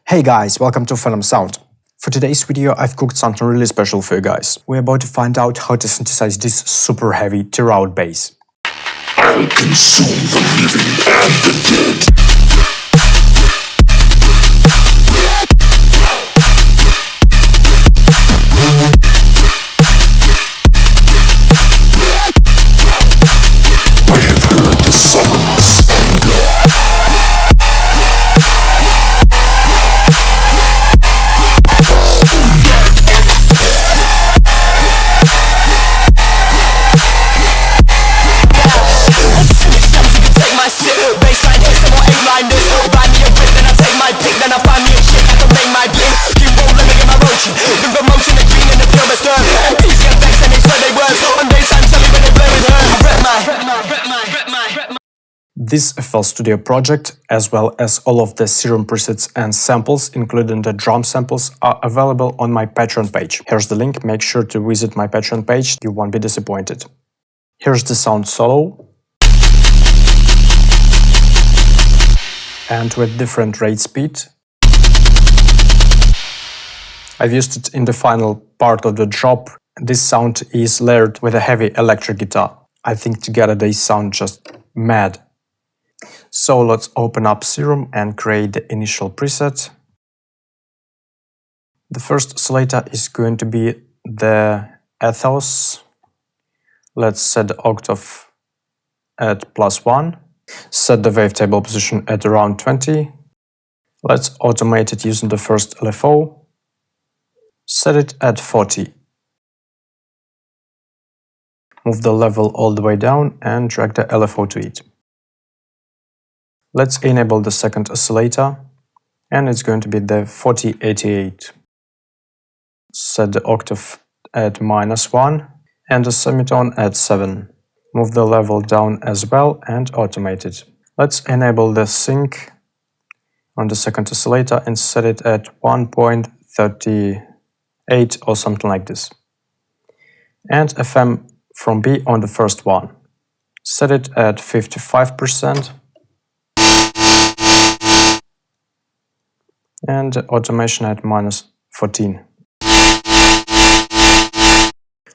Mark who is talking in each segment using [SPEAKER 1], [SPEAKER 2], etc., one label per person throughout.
[SPEAKER 1] Hey guys, welcome to PHENOMSOUND. For today's video, I've cooked something really special for you guys. We're about to find out how to synthesize this super heavy TEAROUT bass.
[SPEAKER 2] I'll consume the living and the dead. I have heard the summons.
[SPEAKER 1] This FL Studio project, as well as all of the Serum presets and samples, including the drum samples, are available on my Patreon page. Here's the link, make sure to visit my Patreon page, you won't be disappointed. Here's the sound solo. And with different rate speed. I've used it in the final part of the drop. This sound is layered with a heavy electric guitar. I think together they sound just mad. So let's open up Serum and create the initial preset. The first oscillator is going to be the ethos. Let's set the octave at +1. Set the wavetable position at around 20. Let's automate it using the first LFO. Set it at 40. Move the level all the way down and drag the LFO to it. Let's enable the second oscillator, and it's going to be the 4088. Set the octave at -1 and the semitone at 7. Move the level down as well and automate it. Let's enable the sync on the second oscillator and set it at 1.38 or something like this. And FM from B on the first one. Set it at 55%. And automation at -14.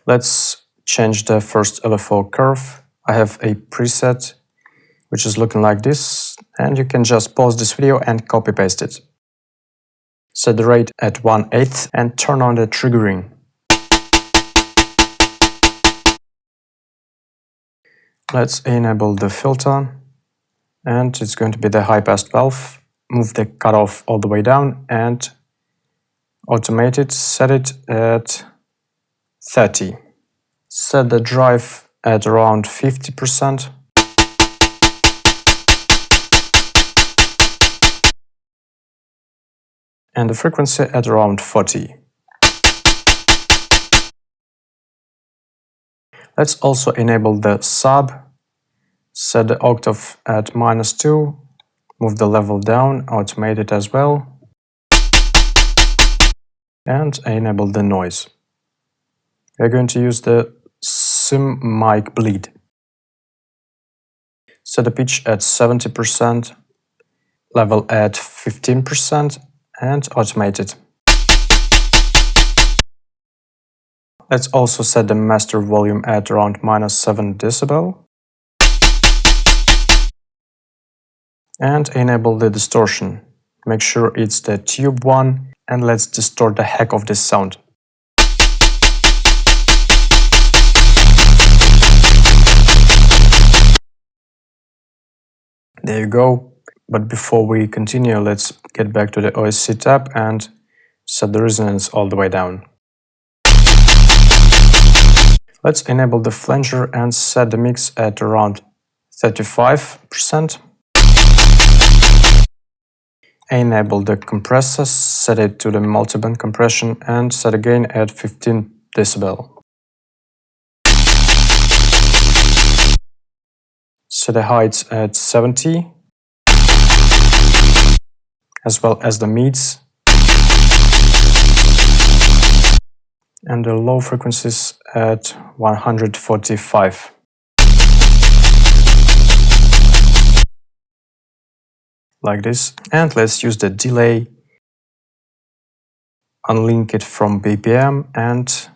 [SPEAKER 1] Let's change the first LFO curve. I have a preset which is looking like this, and you can just pause this video and copy paste it. Set the rate at 1/8 and turn on the triggering. Let's enable the filter, and it's going to be the high pass valve. Move the cutoff all the way down and automate it. Set it at 30. Set the drive at around 50%. And the frequency at around 40. Let's also enable the sub. Set the octave at -2. Move the level down, automate it as well. And enable the noise. We're going to use the sim mic bleed. Set the pitch at 70%, level at 15%, and automate it. Let's also set the master volume at around -7 decibel. And enable the distortion. Make sure it's the tube one, and let's distort the heck of this sound. There you go. But before we continue, let's get back to the OSC tab and set the resonance all the way down. Let's enable the flanger and set the mix at around 35%. Enable the compressor, set it to the multiband compression and set again at 15 decibel. Set the heights at 70, as well as the mids, and the low frequencies at 145. like this. And let's use the delay unlink it from BPM and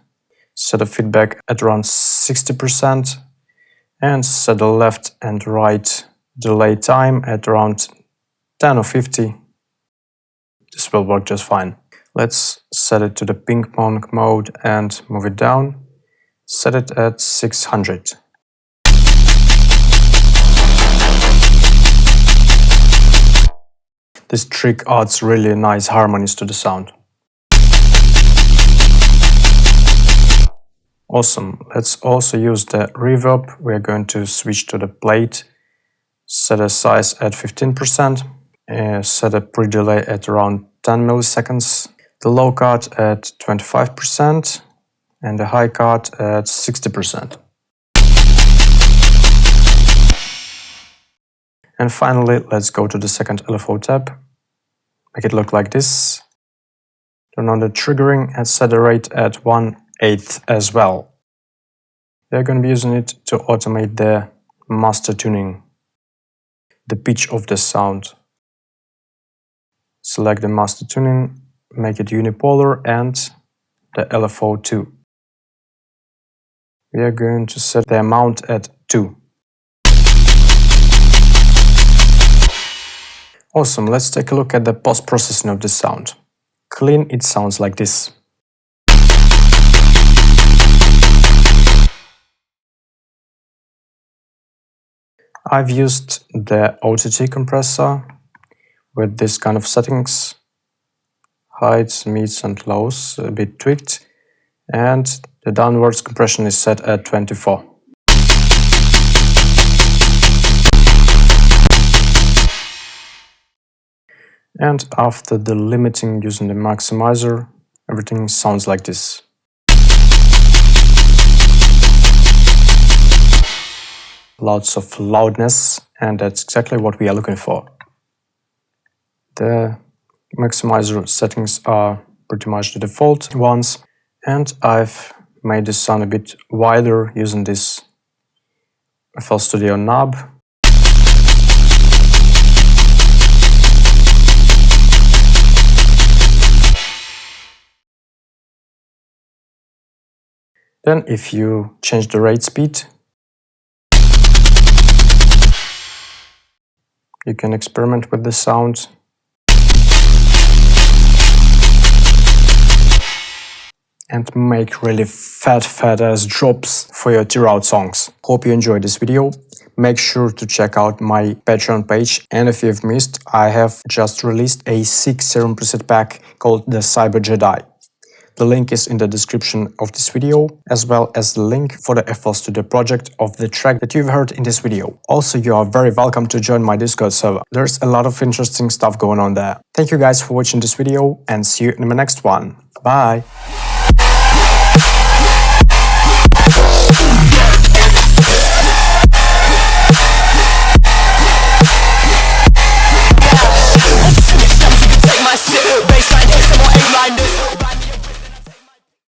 [SPEAKER 1] set a feedback at around 60% and set the left and right delay time at around 10 or 50. This will work just fine. Let's set it to the ping pong mode and move it down. Set it at 600. This trick adds really nice harmonies to the sound. Awesome. Let's also use the reverb. We're going to switch to the plate, set a size at 15%, set a pre-delay at around 10 milliseconds, the low cut at 25%, and the high cut at 60%. And finally, let's go to the second LFO tab, make it look like this, turn on the triggering and set the rate at 1/8 as well. We're going to be using it to automate the master tuning, the pitch of the sound. Select the master tuning, make it unipolar and the LFO 2. We are going to set the amount at 2. Awesome, let's take a look at the post-processing of the sound. Clean, it sounds like this. I've used the OTT compressor with this kind of settings. Heights, mids and lows a bit tweaked, and the downwards compression is set at 24. And after the limiting using the maximizer, everything sounds like this. Lots of loudness, and that's exactly what we are looking for. The maximizer settings are pretty much the default ones, and I've made the sound a bit wider using this FL Studio knob. Then if you change the rate speed, you can experiment with the sound. And make really fat ass drops for your TEAROUT songs. Hope you enjoyed this video. Make sure to check out my Patreon page, and if you've missed, I have just released a 6 Serum preset pack called the Cyber Jedi. The link is in the description of this video, as well as the link for the FL Studio project of the track that you've heard in this video. Also, you are very welcome to join my Discord server. There's a lot of interesting stuff going on there. Thank you guys for watching this video, and see you in the next one. Bye!